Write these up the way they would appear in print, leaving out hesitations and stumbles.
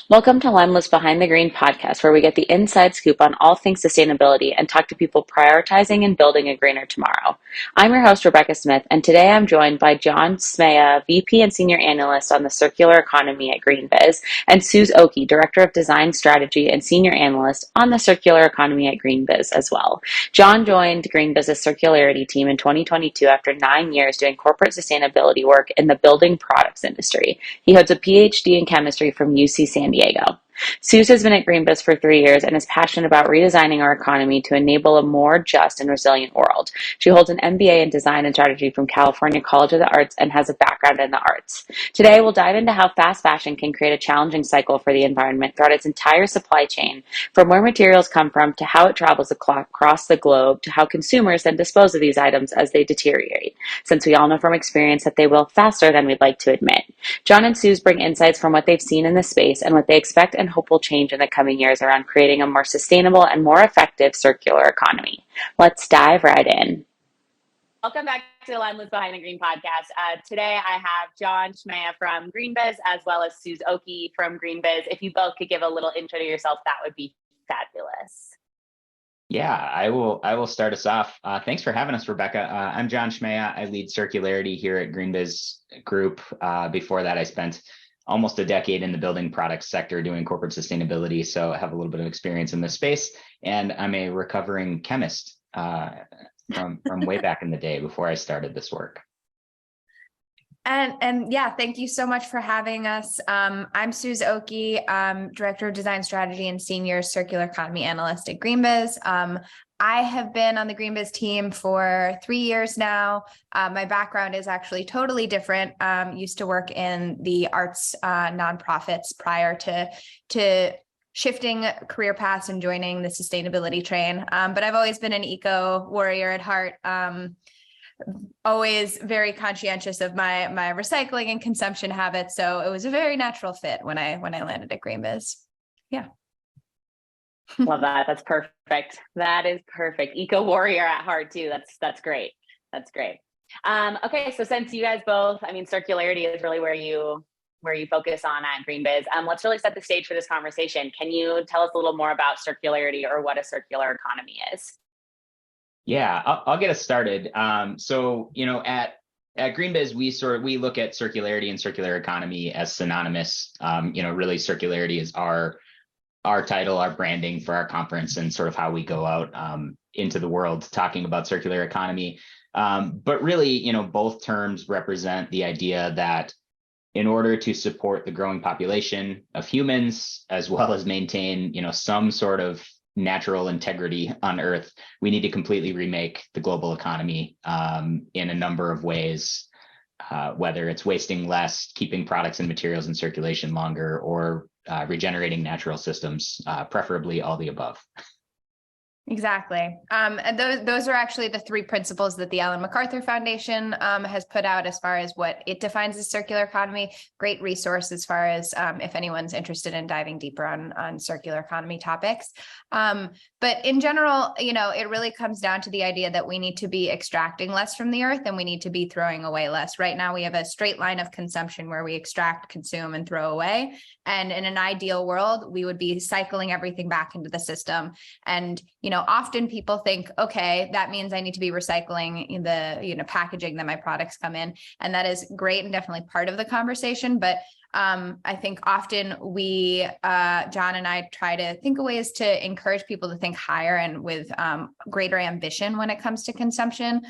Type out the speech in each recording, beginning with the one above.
Welcome to LimeLoop's Behind the Green podcast, where we get the inside scoop on all things sustainability and talk to people prioritizing and building a greener tomorrow. I'm your host, Rebecca Smith, and today I'm joined by John Smea, VP and Senior Analyst on the Circular Economy at Greenbiz, and Suze Oki, Director of Design Strategy and Senior Analyst on the Circular Economy at Greenbiz as well. John joined Greenbiz's circularity team in 2022 after 9 years doing corporate sustainability work in the building products industry. He holds a PhD in chemistry from UC San Diego. Suze has been at Greenbiz for 3 years and is passionate about redesigning our economy to enable a more just and resilient world. She holds an MBA in design and strategy from California College of the Arts and has a background in the arts. Today, we'll dive into how fast fashion can create a challenging cycle for the environment throughout its entire supply chain, from where materials come from to how it travels across the globe to how consumers then dispose of these items as they deteriorate, since we all know from experience that they will faster than we'd like to admit. John and Suze bring insights from what they've seen in the space and what they expect and hope will change in the coming years around creating a more sustainable and more effective circular economy. Let's dive right in. Welcome back to the LimeLoop Behind the Green podcast. Today I have John Smea from Greenbiz as well as Suze Oki from Greenbiz. If you both could give a little intro to yourself, that would be fabulous. Yeah, I will start us off. Thanks for having us, Rebecca. I'm John Smea. I lead circularity here at Greenbiz Group. Before that, I spent almost a decade in the building products sector doing corporate sustainability. So I have a little bit of experience in this space, and I'm a recovering chemist from way back in the day before I started this work. And yeah, thank you so much for having us. I'm Suze Oki, Director of Design Strategy and Senior Circular Economy Analyst at Greenbiz. I have been on the Greenbiz team for 3 years now. My background is actually totally different. Used to work in the arts nonprofits prior to shifting career paths and joining the sustainability train. But I've always been an eco warrior at heart. Always very conscientious of my recycling and consumption habits. So it was a very natural fit when I landed at Greenbiz. Yeah. Love that. That's perfect. That is perfect. Eco warrior at heart too. That's great. That's great. Okay. So since you guys both, circularity is really where you focus on at Greenbiz. Let's really set the stage for this conversation. Can you tell us a little more about circularity or what a circular economy is? Yeah, I'll get us started. So, at Greenbiz, we look at circularity and circular economy as synonymous. Really circularity is our title, our branding for our conference, and sort of how we go out into the world talking about circular economy. But really, both terms represent the idea that in order to support the growing population of humans, as well as maintain, some sort of natural integrity on Earth, we need to completely remake the global economy in a number of ways, whether it's wasting less, keeping products and materials in circulation longer, or regenerating natural systems, preferably all the above. Exactly. And those are actually the 3 principles that the Ellen MacArthur Foundation has put out as far as what it defines as circular economy. Great resource as far as if anyone's interested in diving deeper on circular economy topics. But in general, it really comes down to the idea that we need to be extracting less from the earth and we need to be throwing away less. Right now, we have a straight line of consumption where we extract, consume, and throw away. And in an ideal world, we would be cycling everything back into the system. And, often people think, okay, that means I need to be recycling the, packaging that my products come in. And that is great and definitely part of the conversation. But I think often we, John and I, try to think of ways to encourage people to think higher and with greater ambition when it comes to consumption.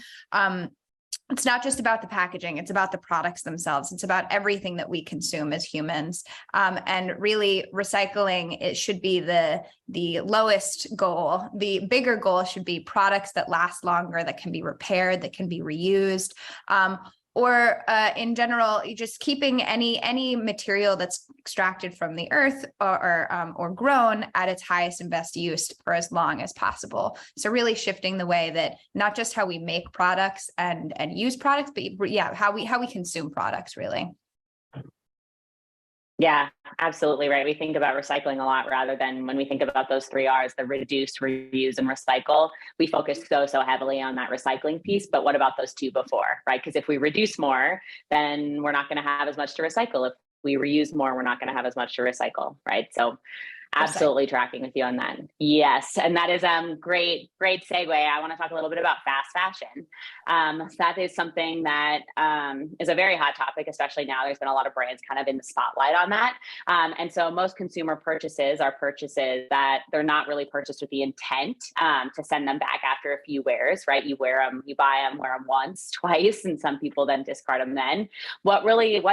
It's not just about the packaging, it's about the products themselves. It's about everything that we consume as humans. And really recycling, it should be the lowest goal. The bigger goal should be products that last longer, that can be repaired, that can be reused. Or in general, just keeping any material that's extracted from the earth or grown at its highest and best use for as long as possible. So really shifting the way that not just how we make products and use products, but yeah, how we consume products really. Yeah, absolutely right. We think about recycling a lot rather than when we think about those 3 R's, the reduce, reuse, and recycle. We focus so heavily on that recycling piece, but what about those 2 before, right? Because if we reduce more, then we're not going to have as much to recycle. If we reuse more, we're not going to have as much to recycle, right? So absolutely tracking with you on that. Yes. And that is great segue. I want to talk a little bit about fast fashion. So that is something that is a very hot topic, especially now. There's been a lot of brands kind of in the spotlight on that. And so most consumer purchases are purchases that they're not really purchased with the intent to send them back after a few wears, right? You wear them, you buy them, wear them once, twice, and some people then discard them then. What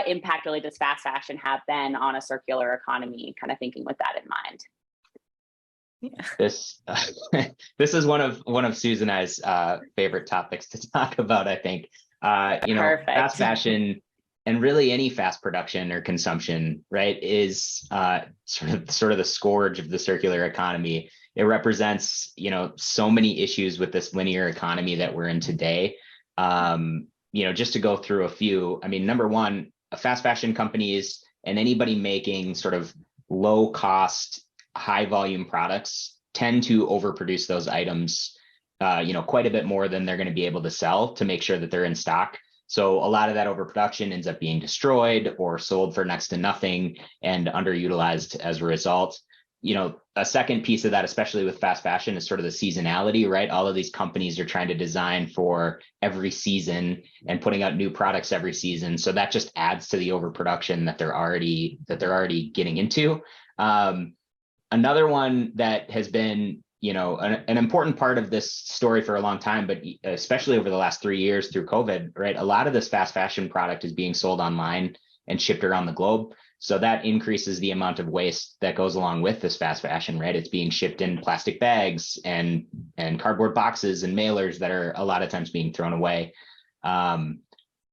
impact really does fast fashion have then on a circular economy, kind of thinking with that in mind? Yeah. This is one of Suze and I's favorite topics to talk about, I think. Fast fashion and really any fast production or consumption, right, is sort of the scourge of the circular economy. It represents, so many issues with this linear economy that we're in today. Just to go through a few, I mean, number one, fast fashion companies and anybody making sort of low cost, high volume products tend to overproduce those items, quite a bit more than they're going to be able to sell to make sure that they're in stock. So a lot of that overproduction ends up being destroyed or sold for next to nothing and underutilized as a result. A second piece of that, especially with fast fashion, is sort of the seasonality, right? All of these companies are trying to design for every season and putting out new products every season. So that just adds to the overproduction that they're already getting into. Another one that has been, an important part of this story for a long time, but especially over the last 3 years through COVID, right? A lot of this fast fashion product is being sold online and shipped around the globe. So that increases the amount of waste that goes along with this fast fashion, right? It's being shipped in plastic bags and cardboard boxes and mailers that are a lot of times being thrown away.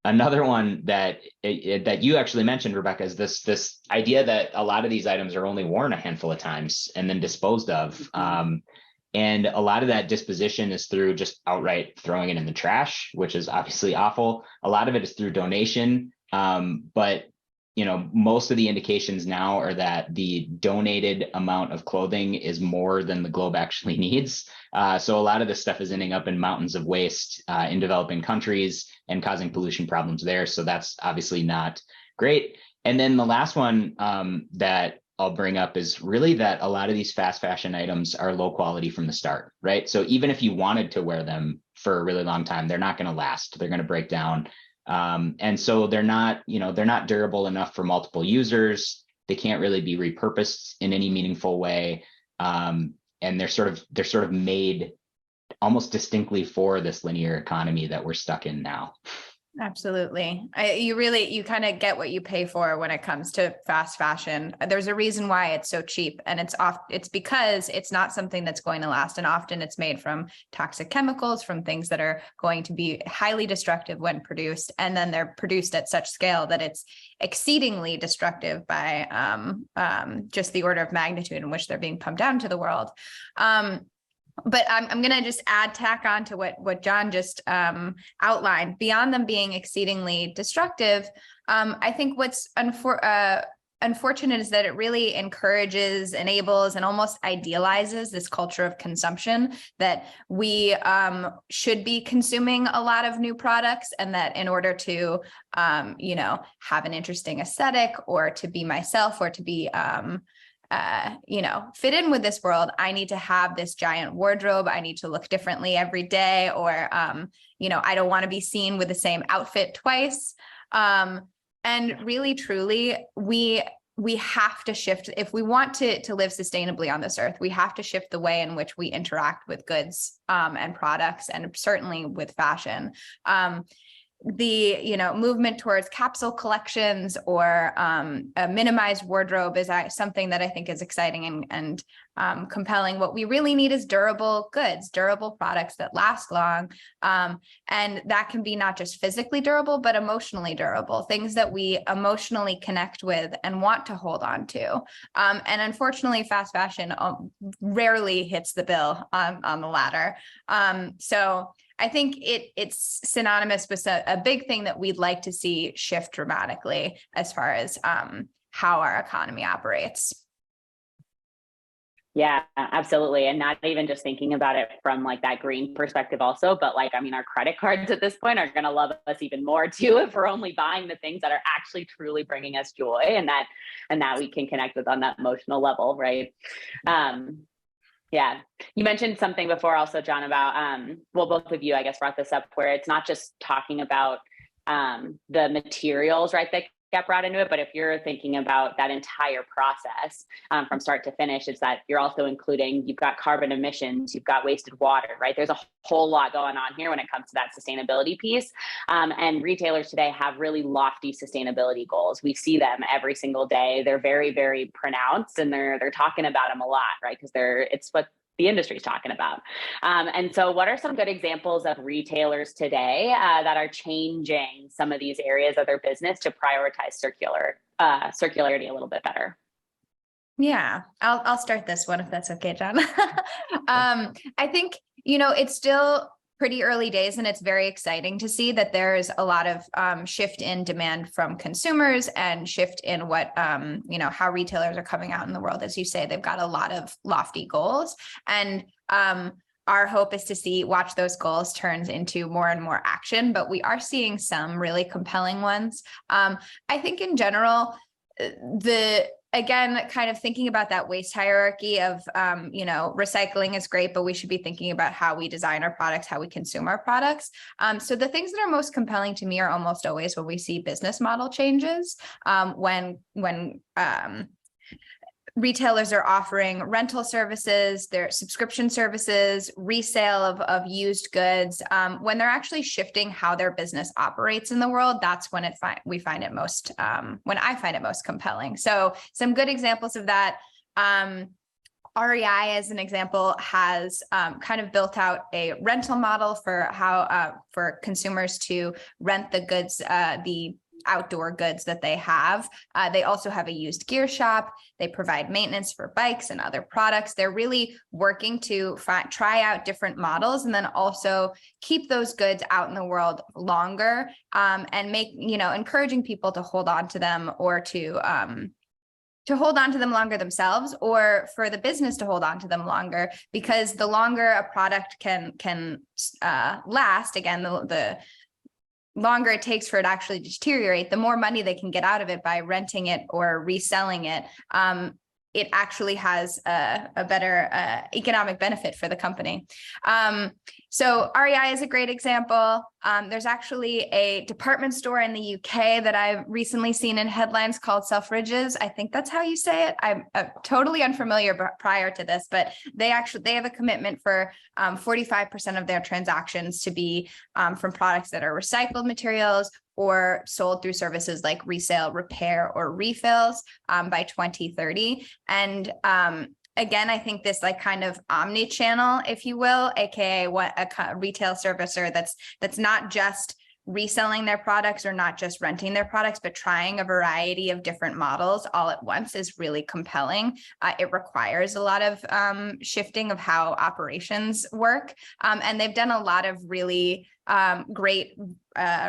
Another one that you actually mentioned, Rebecca, is this idea that a lot of these items are only worn a handful of times and then disposed of. Mm-hmm. And a lot of that disposition is through just outright throwing it in the trash, which is obviously awful. A lot of it is through donation. But most of the indications now are that the donated amount of clothing is more than the globe actually needs. So a lot of this stuff is ending up in mountains of waste in developing countries and causing pollution problems there. So that's obviously not great. And then the last one that I'll bring up is really that a lot of these fast fashion items are low quality from the start, right? So even if you wanted to wear them for a really long time, they're not going to last. They're going to break down. And so they're not durable enough for multiple users. They can't really be repurposed in any meaningful way. And they're sort of made almost distinctly for this linear economy that we're stuck in now. Absolutely. You kind of get what you pay for when it comes to fast fashion. There's a reason why it's so cheap, and it's because it's not something that's going to last. And often it's made from toxic chemicals, from things that are going to be highly destructive when produced. And then they're produced at such scale that it's exceedingly destructive by just the order of magnitude in which they're being pumped out into the world. But I'm going to just tack on to what John just outlined. Beyond them being exceedingly destructive, I think what's unfortunate is that it really encourages, enables, and almost idealizes this culture of consumption, that we should be consuming a lot of new products, and that in order to, have an interesting aesthetic, or to be myself, or to be fit in with this world, I need to have this giant wardrobe. I need to look differently every day, or, I don't want to be seen with the same outfit twice. And really, truly, we have to shift. If we want to live sustainably on this earth, we have to shift the way in which we interact with goods and products, and certainly with fashion. The movement towards capsule collections or a minimized wardrobe is something that I think is exciting and compelling. What we really need is durable goods, durable products that last long, and that can be not just physically durable, but emotionally durable, things that we emotionally connect with and want to hold on to. And unfortunately, fast fashion rarely hits the bill on the latter. So I think it's synonymous with a big thing that we'd like to see shift dramatically as far as how our economy operates. Yeah, absolutely. And not even just thinking about it from like that green perspective also, but like, I mean, our credit cards at this point are going to love us even more too, if we're only buying the things that are actually truly bringing us joy, and that we can connect with on that emotional level. Right. Um, yeah. You mentioned something before also, John, about, well, both of you, I guess, brought this up where it's not just talking about the materials, right, that get brought into it, but if you're thinking about that entire process from start to finish, it's that you're also including, you've got carbon emissions, you've got wasted water, right? There's a whole lot going on here when it comes to that sustainability piece. And retailers today have really lofty sustainability goals. We see them every single day. They're very, very pronounced, and they're talking about them a lot, right? Because it's what the industry is talking about. And so what are some good examples of retailers today that are changing some of these areas of their business to prioritize circularity a little bit better? Yeah, I'll start this one if that's okay, John. I think, it's still pretty early days, and it's very exciting to see that there's a lot of shift in demand from consumers and shift in what, how retailers are coming out in the world. As you say, they've got a lot of lofty goals, and our hope is to watch those goals turns into more and more action, but we are seeing some really compelling ones. I think in general, again, kind of thinking about that waste hierarchy of, recycling is great, but we should be thinking about how we design our products, how we consume our products. So the things that are most compelling to me are almost always when we see business model changes, when retailers are offering rental services, their subscription services, resale of used goods, when they're actually shifting how their business operates in the world, that's when we find it most, when I find it most compelling. So some good examples of that. REI, as an example, has kind of built out a rental model for how for consumers to rent the goods, the outdoor goods that they have. They also have a used gear shop. They provide maintenance for bikes and other products. They're really working to try out different models, and then also keep those goods out in the world longer, and encouraging people to hold on to them, or to hold on to them longer themselves, or for the business to hold on to them longer, because the longer a product can last, again, the longer it takes for it to actually deteriorate, the more money they can get out of it by renting it or reselling it. It actually has a better economic benefit for the company. So REI is a great example. There's actually a department store in the UK that I've recently seen in headlines called Selfridges. I think that's how you say it. I'm totally unfamiliar prior to this, but they have a commitment for 45% of their transactions to be from products that are recycled materials or sold through services like resale, repair, or refills by 2030. And again, I think this like kind of omni-channel, if you will, aka what a retail servicer that's not just reselling their products or not just renting their products, but trying a variety of different models all at once, is really compelling. It requires a lot of shifting of how operations work. And they've done a lot of really great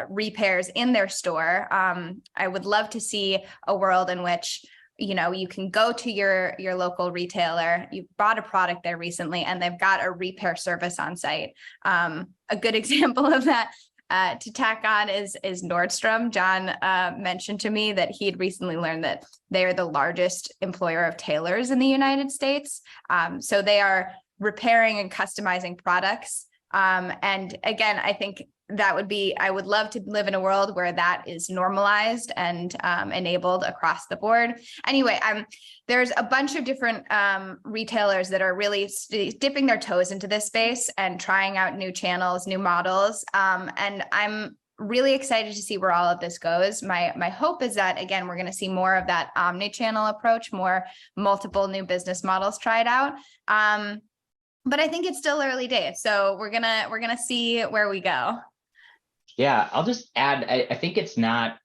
repairs in their store. I would love to see a world in which you can go to your local retailer, you bought a product there recently, and they've got a repair service on site. A good example of that to tack on is Nordstrom. John mentioned to me that he had recently learned that they are the largest employer of tailors in the United States. So they are repairing and customizing products. And again, I think I would love to live in a world where that is normalized and enabled across the board. Anyway, there's a bunch of different retailers that are really dipping their toes into this space and trying out new channels, new models. And I'm really excited to see where all of this goes. My hope is that, again, we're going to see more of that omni-channel approach, more multiple new business models tried out. But I think it's still early days, so we're gonna see where we go. Yeah, I'll just add, I think it's not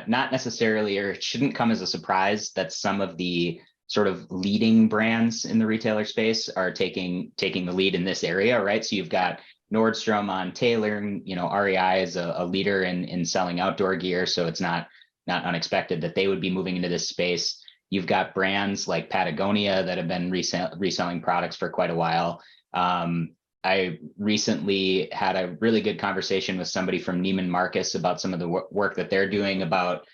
necessarily, or it shouldn't come as a surprise that some of the sort of leading brands in the retailer space are taking the lead in this area, right? So you've got Nordstrom on tailoring, REI is a leader in selling outdoor gear, so it's not unexpected that they would be moving into this space. You've got brands like Patagonia that have been reselling products for quite a while. I recently had a really good conversation with somebody from Neiman Marcus about some of the work that they're doing about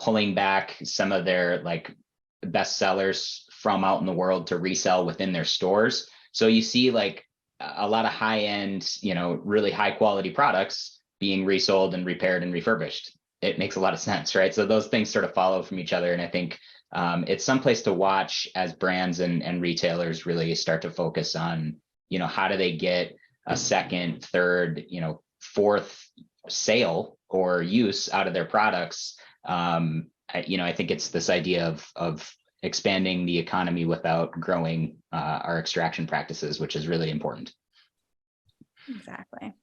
pulling back some of their like best sellers from out in the world to resell within their stores. So you see like a lot of high end, really high quality products being resold and repaired and refurbished. It makes a lot of sense, right? So those things sort of follow from each other. And I think it's someplace to watch as brands and retailers really start to focus on, how do they get a second, third, fourth sale or use out of their products. I think it's this idea of expanding the economy without growing our extraction practices, which is really important. Exactly.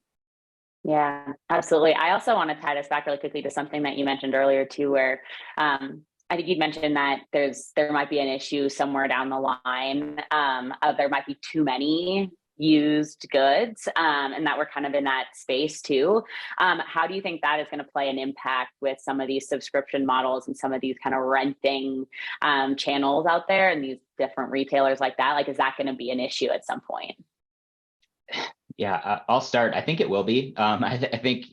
Yeah, absolutely. I also want to tie this back really quickly to something that you mentioned earlier too, where I think you'd mentioned that there might be an issue somewhere down the line of there might be too many used goods, and that we're kind of in that space too. How do you think that is going to play an impact with some of these subscription models and some of these kind of renting channels out there and these different retailers like that? Like, is that going to be an issue at some point? Yeah, I'll start. I think it will be. I think,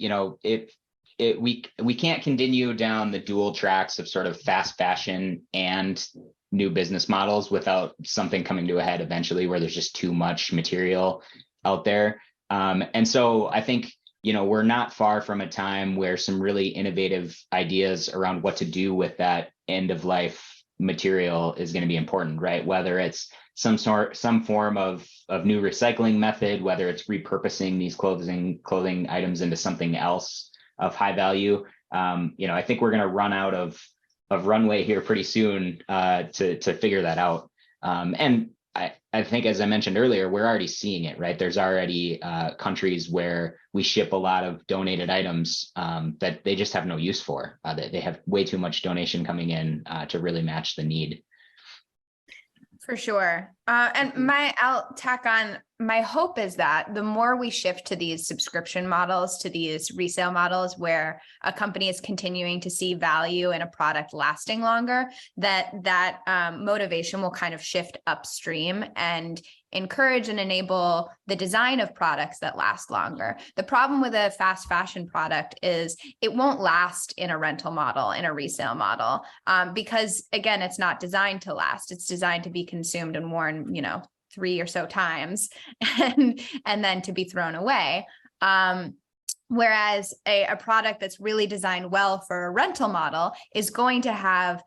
we can't continue down the dual tracks of sort of fast fashion and new business models without something coming to a head eventually where there's just too much material out there. And so I think, we're not far from a time where some really innovative ideas around what to do with that end of life material is going to be important, right? Whether it's some form of new recycling method, whether it's repurposing these clothing items into something else of high value. I think we're going to run out of runway here pretty soon to figure that out. And I think, as I mentioned earlier, we're already seeing it, right? There's already countries where we ship a lot of donated items that they just have no use for. They have way too much donation coming in to really match the need. For sure. And I'll tack on, my hope is that the more we shift to these subscription models, to these resale models where a company is continuing to see value in a product lasting longer, that motivation will kind of shift upstream and encourage and enable the design of products that last longer. The problem with a fast fashion product is it won't last in a rental model, in a resale model, because again, it's not designed to last. It's designed to be consumed and worn, 3 or so times and then to be thrown away. Whereas a product that's really designed well for a rental model is going to have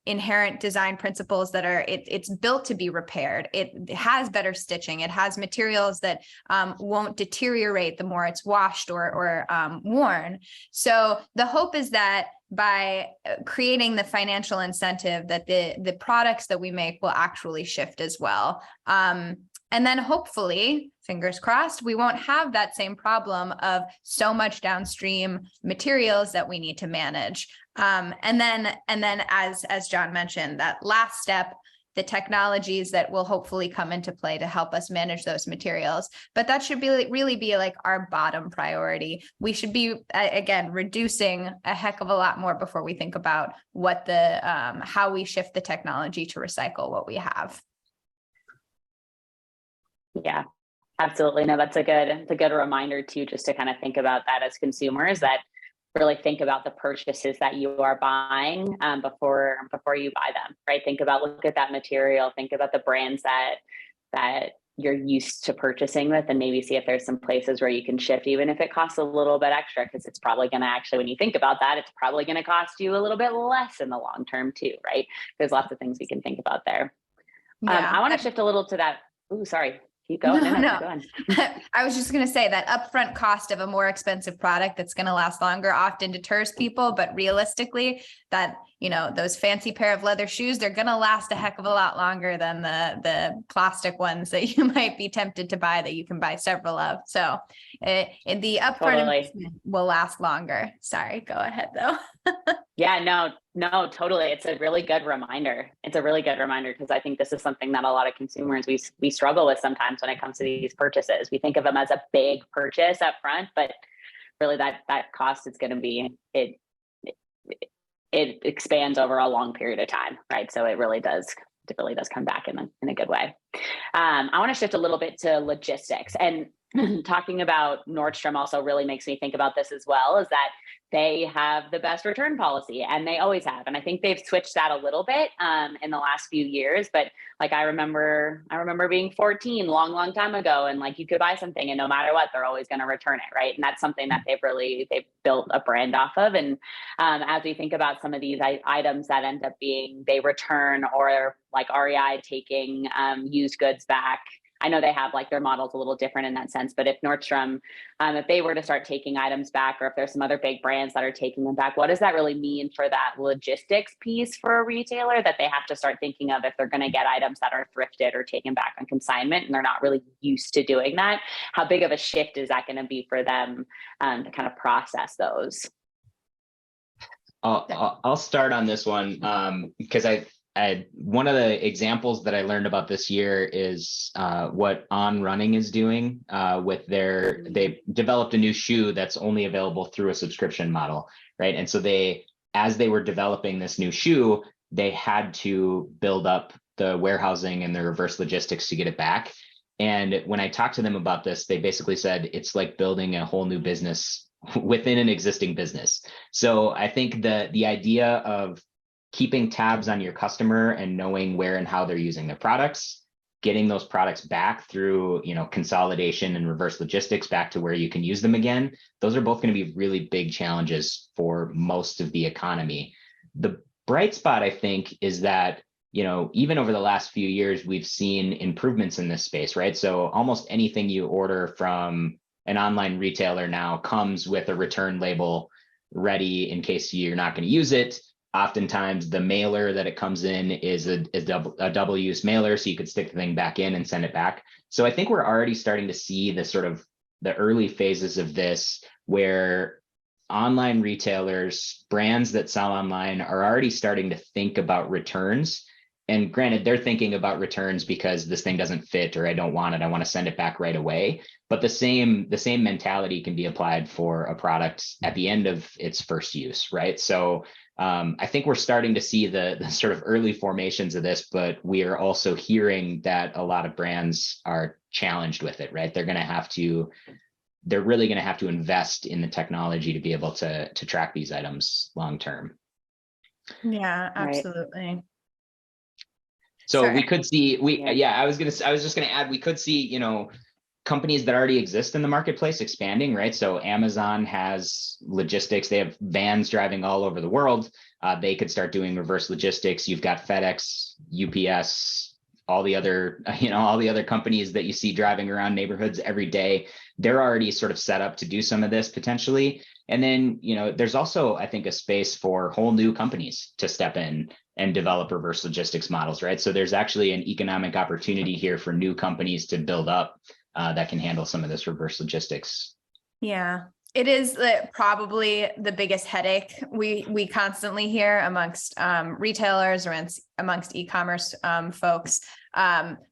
inherent design principles that are, it's built to be repaired. It has better stitching. It has materials that won't deteriorate the more it's washed or worn. So the hope is that by creating the financial incentive that the products that we make will actually shift as well. And then hopefully, fingers crossed, we won't have that same problem of so much downstream materials that we need to manage. And then as John mentioned, that last step, the technologies that will hopefully come into play to help us manage those materials. But that should really be like our bottom priority. We should be, again, reducing a heck of a lot more before we think about what how we shift the technology to recycle what we have. Yeah, absolutely. No, that's a good reminder too, just to kind of think about that as consumers, that really think about the purchases that you are buying before you buy them, right? Look at that material, think about the brands that you're used to purchasing with, and maybe see if there's some places where you can shift, even if it costs a little bit extra, because it's probably going to actually, when you think about that, it's probably going to cost you a little bit less in the long term too, right? There's lots of things we can think about there. Yeah. I want to shift a little to that. Ooh, sorry. Keep going. No. Go on. I was just going to say that upfront cost of a more expensive product that's going to last longer often deters people, but realistically, that those fancy pair of leather shoes, they're going to last a heck of a lot longer than the plastic ones that you might be tempted to buy that you can buy several of. So the upfront investment will last longer. Sorry, go ahead though. Yeah, no, totally. It's a really good reminder. Because I think this is something that a lot of consumers, we struggle with sometimes when it comes to these purchases. We think of them as a big purchase up front, but really that cost is going to be it expands over a long period of time, right? So it really does come back in a good way. I want to shift a little bit to logistics, and talking about Nordstrom also really makes me think about this as well, is that they have the best return policy, and they always have. And I think they've switched that a little bit in the last few years. But like, I remember being 14, long time ago, and like, you could buy something and no matter what, they're always going to return it, right? And that's something that they've built a brand off of. And as we think about some of these items that end up being they return, or like REI taking used goods back, I know they have like their models a little different in that sense, but if Nordstrom, if they were to start taking items back, or if there's some other big brands that are taking them back, what does that really mean for that logistics piece for a retailer that they have to start thinking of if they're going to get items that are thrifted or taken back on consignment, and they're not really used to doing that? How big of a shift is that going to be for them to kind of process those? I'll start on this one because one of the examples that I learned about this year is what On Running is doing with they developed a new shoe that's only available through a subscription model, right? And so as they were developing this new shoe, they had to build up the warehousing and the reverse logistics to get it back. And when I talked to them about this, they basically said it's like building a whole new business within an existing business. So I think the idea of keeping tabs on your customer and knowing where and how they're using their products, getting those products back through, consolidation and reverse logistics back to where you can use them again, those are both going to be really big challenges for most of the economy. The bright spot, I think, is that, even over the last few years, we've seen improvements in this space, right? So almost anything you order from an online retailer now comes with a return label ready in case you're not going to use it. Oftentimes the mailer that it comes in is a double use mailer, so you could stick the thing back in and send it back. So I think we're already starting to see the early phases of this, where online retailers, brands that sell online, are already starting to think about returns. And granted, they're thinking about returns because this thing doesn't fit, or I don't want it, I want to send it back right away. But the same mentality can be applied for a product at the end of its first use, right? So I think we're starting to see the sort of early formations of this, but we are also hearing that a lot of brands are challenged with it, right? They're really going to have to invest in the technology to be able to track these items long term. Yeah, absolutely. Right. So Sorry. we could see, I was just going to add, we could see, companies that already exist in the marketplace expanding, right? So Amazon has logistics. They have vans driving all over the world. They could start doing reverse logistics. You've got FedEx, UPS, all the other companies that you see driving around neighborhoods every day. They're already sort of set up to do some of this potentially. And then, there's also, I think, a space for whole new companies to step in and develop reverse logistics models, right? So there's actually an economic opportunity here for new companies to build up that can handle some of this reverse logistics. Yeah, it is probably the biggest headache we constantly hear amongst retailers or amongst e-commerce folks.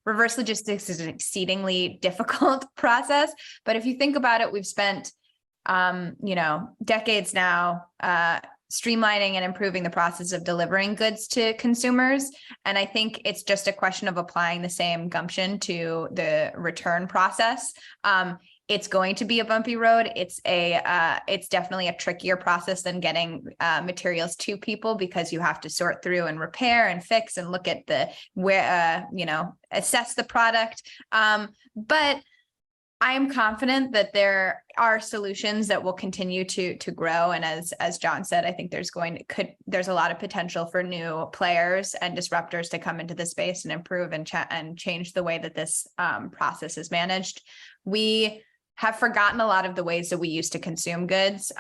Reverse logistics is an exceedingly difficult process, but if you think about it, we've spent decades now streamlining and improving the process of delivering goods to consumers. And I think it's just a question of applying the same gumption to the return process. It's going to be a bumpy road. It's definitely a trickier process than getting materials to people, because you have to sort through and repair and fix and look at assess the product. But I am confident that there are solutions that will continue to grow. And as John said, I think there's a lot of potential for new players and disruptors to come into the space and improve and change the way that this process is managed. We have forgotten a lot of the ways that we used to consume goods.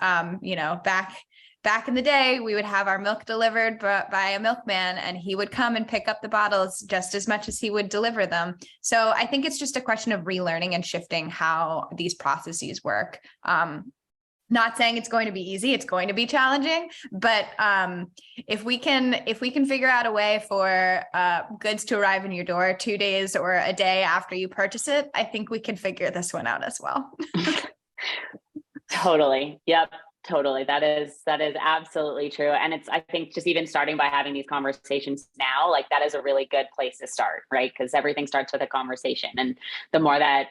Back in the day, we would have our milk delivered by a milkman, and he would come and pick up the bottles just as much as he would deliver them. So I think it's just a question of relearning and shifting how these processes work. Not saying it's going to be easy, it's going to be challenging, but if we can figure out a way for goods to arrive in your door 2 days or a day after you purchase it, I think we can figure this one out as well. Totally. Yep. Totally. That is absolutely true. And it's, I think just even starting by having these conversations now, like that is a really good place to start, right? Because everything starts with a conversation. And the more that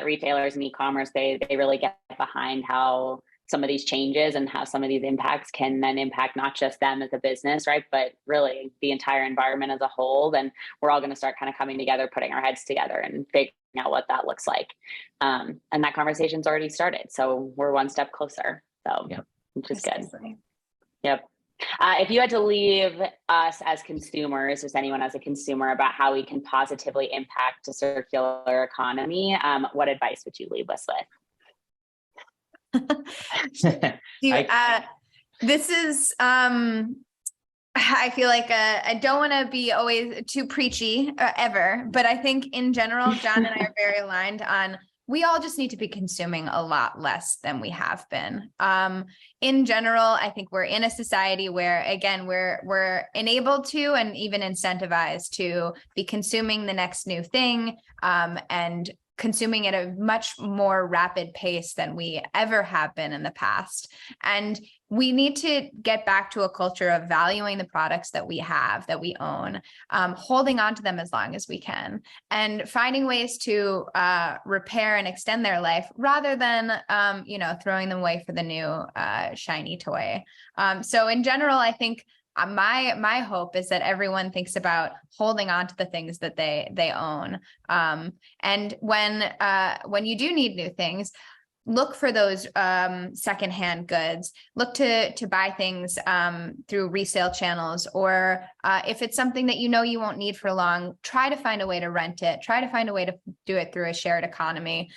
retailers and e-commerce, they really get behind how some of these changes and how some of these impacts can then impact not just them as a business, right? But really the entire environment as a whole, then we're all going to start kind of coming together, putting our heads together and figuring out what that looks like. And that conversation's already started. So we're one step closer. So, yeah, which is good. Precisely. Yep. If you had to leave us as consumers, or anyone as a consumer, about how we can positively impact a circular economy, what advice would you leave us with? This is, I feel like I don't want to be always too preachy ever, but I think in general, John and I are very aligned on we all just need to be consuming a lot less than we have been. In general, I think we're in a society where, again, we're enabled to and even incentivized to be consuming the next new thing, and consuming at a much more rapid pace than we ever have been in the past. And we need to get back to a culture of valuing the products that we have, that we own, holding on to them as long as we can, and finding ways to repair and extend their life rather than, throwing them away for the new shiny toy. So in general, I think my hope is that everyone thinks about holding on to the things that they own. And when you do need new things, look for those secondhand goods. Look to buy things through resale channels, or if it's something that you won't need for long, try to find a way to rent it. Try to find a way to do it through a shared economy.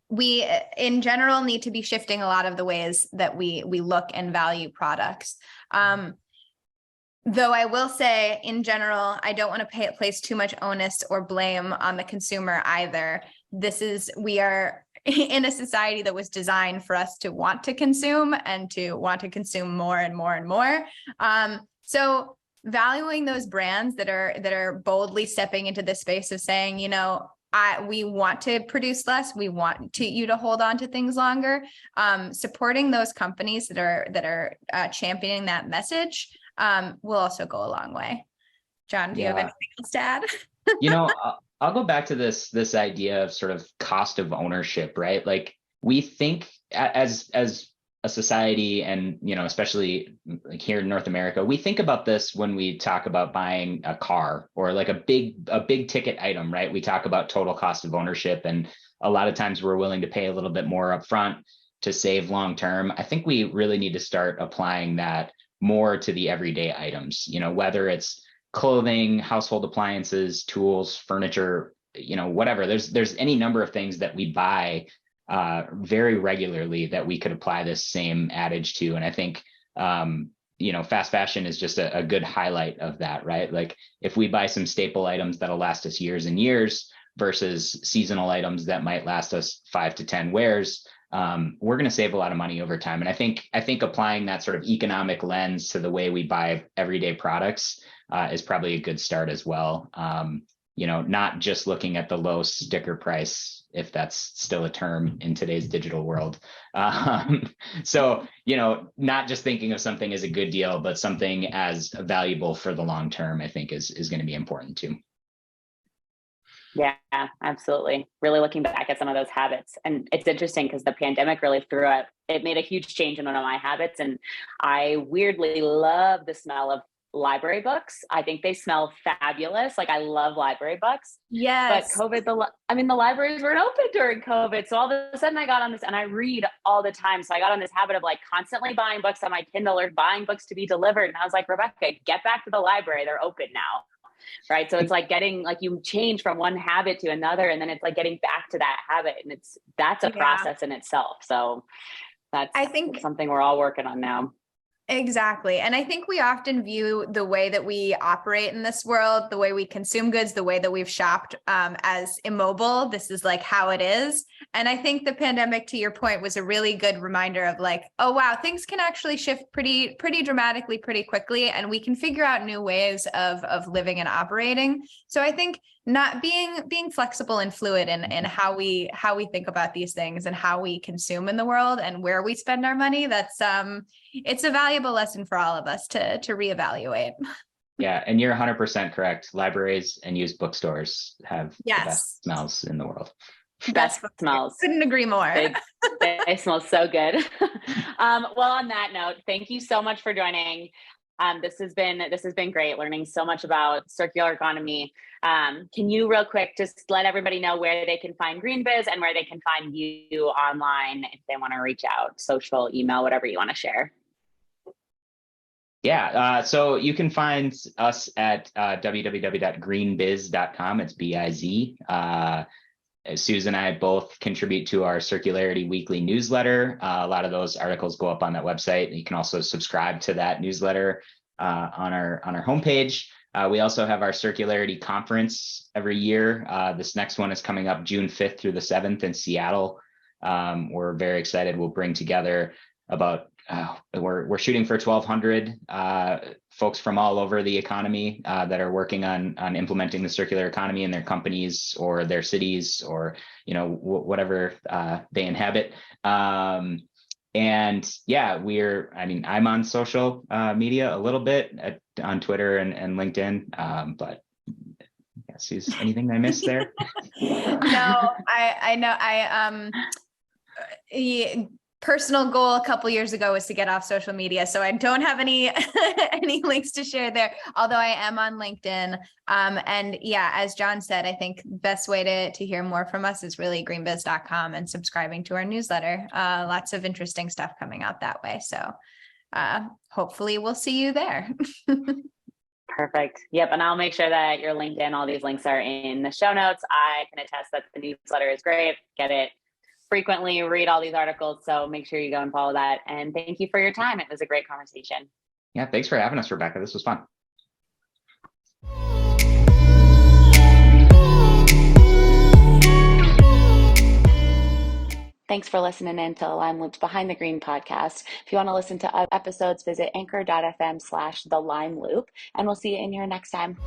We, in general, need to be shifting a lot of the ways that we look and value products. Though I will say, in general, I don't want to place too much onus or blame on the consumer either. We are in a society that was designed for us to want to consume and to want to consume more and more and more. So valuing those brands that are boldly stepping into this space of saying, we want to produce less. We want you to hold on to things longer. Supporting those companies that are championing that message will also go a long way. John, do you have anything else to add? I'll go back to this idea of sort of cost of ownership, right? Like we think as a society, and especially like here in North America, we think about this when we talk about buying a car or like a big ticket item, right? We talk about total cost of ownership, and a lot of times we're willing to pay a little bit more upfront to save long term. I think we really need to start applying that more to the everyday items, whether it's clothing, household appliances, tools, furniture, whatever. There's any number of things that we buy very regularly that we could apply this same adage to. And I think, fast fashion is just a good highlight of that, right? Like if we buy some staple items that'll last us years and years versus seasonal items that might last us 5 to 10 wears, we're going to save a lot of money over time. And I think applying that sort of economic lens to the way we buy everyday products is probably a good start as well. Not just looking at the low sticker price, if that's still a term in today's digital world. So, not just thinking of something as a good deal, but something as valuable for the long term, I think is going to be important too. Yeah, absolutely. Really looking back at some of those habits. And it's interesting because the pandemic really it made a huge change in one of my habits. And I weirdly love the smell of library books. I think they smell fabulous. Like I love library books. Yes. But COVID, the libraries weren't open during COVID. So all of a sudden I got on this, and I read all the time. So I got on this habit of like constantly buying books on my Kindle or buying books to be delivered. And I was like, Rebecca, get back to the library. They're open now. Right. So it's like you change from one habit to another, and then it's like getting back to that habit. And that's a process in itself. So that's something we're all working on now. Exactly. And I think we often view the way that we operate in this world, the way we consume goods, the way that we've shopped as immobile. This is like how it is. And I think the pandemic, to your point, was a really good reminder of like, oh, wow, things can actually shift pretty dramatically, pretty quickly. And we can figure out new ways of living and operating. So I think not being flexible and fluid in how we think about these things and how we consume in the world and where we spend our money. That's it's a valuable lesson for all of us to reevaluate. Yeah, and you're 100% correct. Libraries and used bookstores have the Yes. best smells in the world. Best smells. Couldn't agree more. They smell so good. Well, on that note, thank you so much for joining. This has been great, learning so much about circular economy. Can you real quick just let everybody know where they can find Greenbiz and where they can find you online if they want to reach out, social, email, whatever you want to share? Yeah, so you can find us at www.greenbiz.com. It's B-I-Z. Susan and I both contribute to our Circularity Weekly newsletter. A lot of those articles go up on that website. You can also subscribe to that newsletter on our homepage. We also have our Circularity Conference every year. This next one is coming up June 5th through the 7th in Seattle. We're very excited. We'll bring together about we're shooting for 1,200 folks from all over the economy that are working on implementing the circular economy in their companies or their cities or whatever they inhabit. And yeah, I'm on social media a little bit on Twitter and LinkedIn, but yes, is anything I missed there? No, I know. Personal goal a couple years ago was to get off social media, so I don't have any any links to share there, although I am on LinkedIn. And yeah, as John said, I think best way to hear more from us is really greenbiz.com and subscribing to our newsletter. Lots of interesting stuff coming out that way, so hopefully we'll see you there. Perfect. Yep. And I'll make sure that your LinkedIn, all these links are in the show notes. I can attest that the newsletter is great. Get it frequently, read all these articles. So make sure you go and follow that. And thank you for your time. It was a great conversation. Yeah. Thanks for having us, Rebecca. This was fun. Thanks for listening in to LimeLoop's Behind the Green podcast. If you want to listen to episodes, visit anchor.fm/the LimeLoop, and we'll see you in here next time.